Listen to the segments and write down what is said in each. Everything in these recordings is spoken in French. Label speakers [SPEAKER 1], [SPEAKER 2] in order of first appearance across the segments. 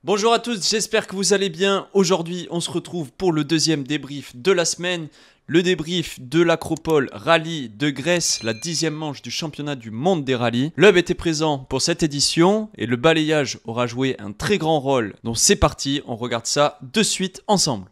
[SPEAKER 1] Bonjour à tous, j'espère que vous allez bien. Aujourd'hui, on se retrouve pour le deuxième débrief de la semaine. Le débrief de l'Acropole Rallye de Grèce, la 10e manche du championnat du monde des rallyes. L'UB était présent pour cette édition et le balayage aura joué un très grand rôle. Donc c'est parti, on regarde ça de suite ensemble.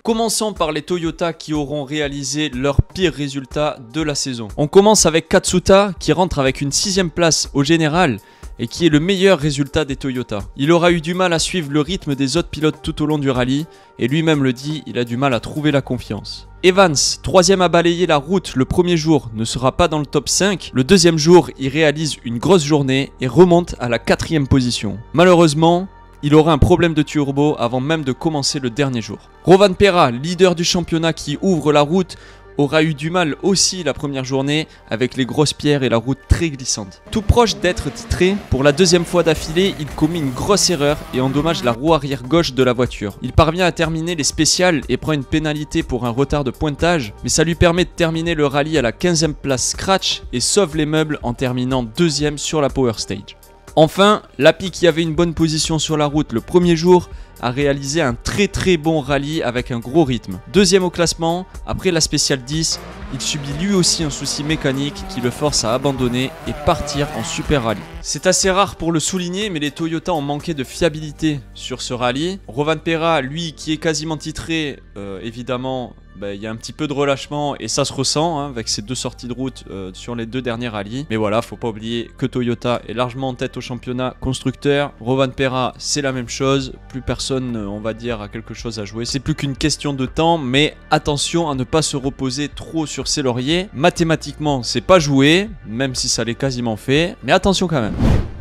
[SPEAKER 1] Commençons par les Toyota qui auront réalisé leur pire résultat de la saison. On commence avec Katsuta qui rentre avec une 6e place au général et qui est le meilleur résultat des Toyota. Il aura eu du mal à suivre le rythme des autres pilotes tout au long du rallye et lui-même le dit, il a du mal à trouver la confiance. Evans, 3e à balayer la route le premier jour, ne sera pas dans le top 5. Le deuxième jour, il réalise une grosse journée et remonte à la 4e position. Malheureusement, il aura un problème de turbo avant même de commencer le dernier jour. Rovanperä, leader du championnat qui ouvre la route, aura eu du mal aussi la première journée avec les grosses pierres et la route très glissante. Tout proche d'être titré, pour la deuxième fois d'affilée, il commet une grosse erreur et endommage la roue arrière gauche de la voiture. Il parvient à terminer les spéciales et prend une pénalité pour un retard de pointage, mais ça lui permet de terminer le rallye à la 15e place scratch et sauve les meubles en terminant 2e sur la Power Stage. Enfin, Lappi qui avait une bonne position sur la route le premier jour a réalisé un très bon rallye avec un gros rythme. 2e au classement, après la spéciale 10, il subit lui aussi un souci mécanique qui le force à abandonner et partir en super rallye. C'est assez rare pour le souligner, mais les Toyota ont manqué de fiabilité sur ce rallye. Rovanperä, lui qui est quasiment titré, évidemment, il y a un petit peu de relâchement et ça se ressent avec ces deux sorties de route sur les deux derniers rallyes. Mais voilà, faut pas oublier que Toyota est largement en tête au championnat constructeur. Rovanperä, c'est la même chose. Plus personne, on va dire, a quelque chose à jouer. C'est plus qu'une question de temps, mais attention à ne pas se reposer trop sur ses lauriers. Mathématiquement, c'est pas joué, même si ça l'est quasiment fait. Mais attention quand même.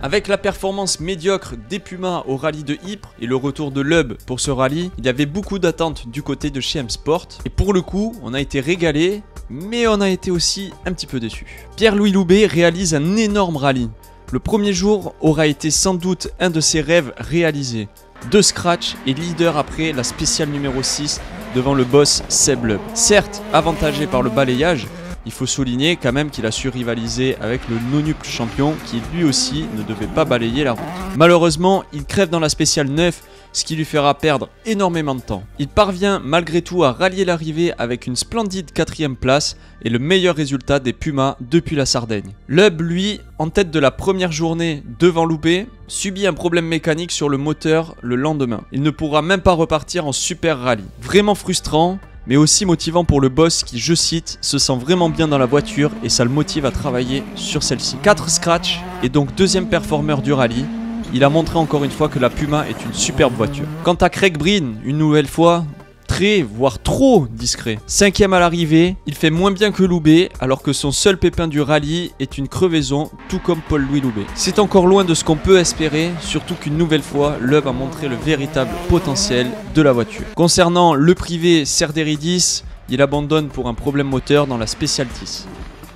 [SPEAKER 1] Avec la performance médiocre des Pumas au rallye de Ypres et le retour de l'UB pour ce rallye, il y avait beaucoup d'attentes du côté de chez M-Sport. Et pour le coup, on a été régalé, mais on a été aussi un petit peu déçu. Pierre-Louis Loubet réalise un énorme rallye. Le premier jour aura été sans doute un de ses rêves réalisés. De scratch et leader après la spéciale numéro 6 devant le boss Seb Loeb. Certes, avantagé par le balayage, il faut souligner quand même qu'il a su rivaliser avec le nonuple champion qui lui aussi ne devait pas balayer la route. Malheureusement, il crève dans la spéciale 9, ce qui lui fera perdre énormément de temps. Il parvient malgré tout à rallier l'arrivée avec une splendide 4e place et le meilleur résultat des Pumas depuis la Sardaigne. L'UB, lui, en tête de la première journée devant Loubet, subit un problème mécanique sur le moteur le lendemain. Il ne pourra même pas repartir en super rallye. Vraiment frustrant, mais aussi motivant pour le boss qui, je cite, se sent vraiment bien dans la voiture et ça le motive à travailler sur celle-ci. 4 scratch et donc 2e performeur du rallye. Il a montré encore une fois que la Puma est une superbe voiture. Quant à Craig Breen, une nouvelle fois, très, voire trop discret. 5e à l'arrivée, il fait moins bien que Loubet, alors que son seul pépin du rallye est une crevaison, tout comme Paul-Louis Loubet. C'est encore loin de ce qu'on peut espérer, surtout qu'une nouvelle fois, l'UB a montré le véritable potentiel de la voiture. Concernant le privé Serderidis, il abandonne pour un problème moteur dans la Special 10.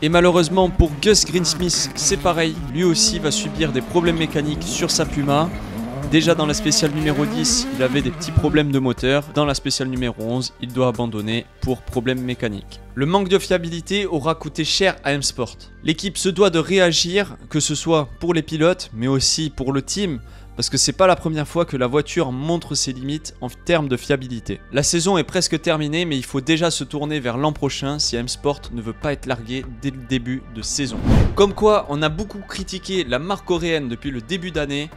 [SPEAKER 1] Et malheureusement pour Gus Greensmith, c'est pareil, lui aussi va subir des problèmes mécaniques sur sa Puma. Déjà dans la spéciale numéro 10, il avait des petits problèmes de moteur. Dans la spéciale numéro 11, il doit abandonner pour problèmes mécaniques. Le manque de fiabilité aura coûté cher à M-Sport. L'équipe se doit de réagir, que ce soit pour les pilotes, mais aussi pour le team, parce que c'est pas la première fois que la voiture montre ses limites en termes de fiabilité. La saison est presque terminée, mais il faut déjà se tourner vers l'an prochain si M-Sport ne veut pas être largué dès le début de saison. Comme quoi, on a beaucoup critiqué la marque coréenne depuis le début d'année,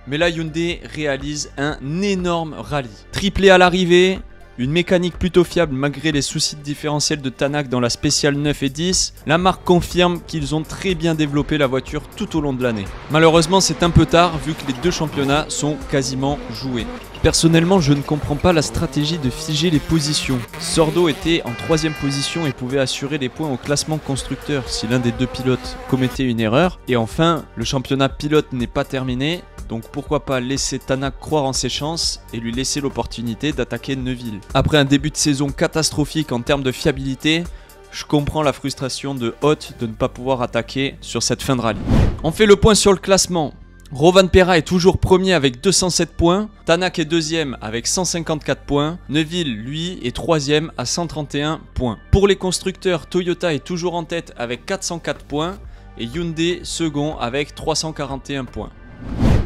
[SPEAKER 1] mais la Hyundai réalise un énorme rallye. Triplé à l'arrivée, une mécanique plutôt fiable malgré les soucis de différentiel de Tanak dans la spéciale 9 et 10, la marque confirme qu'ils ont très bien développé la voiture tout au long de l'année. Malheureusement, c'est un peu tard vu que les deux championnats sont quasiment joués. Personnellement, je ne comprends pas la stratégie de figer les positions. Sordo était en 3e position et pouvait assurer les points au classement constructeur si l'un des deux pilotes commettait une erreur. Et enfin, le championnat pilote n'est pas terminé. Donc pourquoi pas laisser Tanak croire en ses chances et lui laisser l'opportunité d'attaquer Neuville. Après un début de saison catastrophique en termes de fiabilité, je comprends la frustration de Hoth de ne pas pouvoir attaquer sur cette fin de rallye. On fait le point sur le classement. Rovanperä est toujours premier avec 207 points, Tanak est deuxième avec 154 points, Neuville lui est troisième à 131 points. Pour les constructeurs, Toyota est toujours en tête avec 404 points et Hyundai second avec 341 points.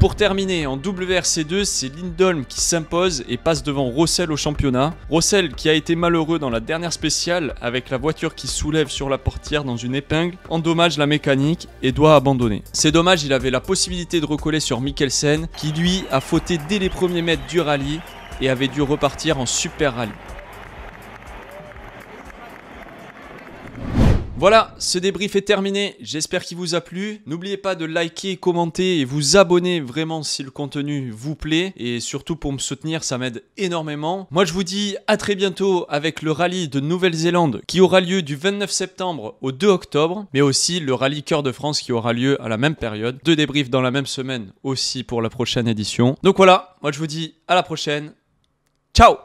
[SPEAKER 1] Pour terminer, en WRC2, c'est Lindholm qui s'impose et passe devant Russell au championnat. Russell qui a été malheureux dans la dernière spéciale avec la voiture qui soulève sur la portière dans une épingle, endommage la mécanique et doit abandonner. C'est dommage, il avait la possibilité de recoller sur Mikkelsen qui lui a fauté dès les premiers mètres du rallye et avait dû repartir en super rallye. Voilà, ce débrief est terminé, j'espère qu'il vous a plu. N'oubliez pas de liker, commenter et vous abonner vraiment si le contenu vous plaît. Et surtout pour me soutenir, ça m'aide énormément. Moi je vous dis à très bientôt avec le rallye de Nouvelle-Zélande qui aura lieu du 29 septembre au 2 octobre. Mais aussi le rallye Cœur de France qui aura lieu à la même période. 2 débriefs dans la même semaine aussi pour la prochaine édition. Donc voilà, moi je vous dis à la prochaine. Ciao!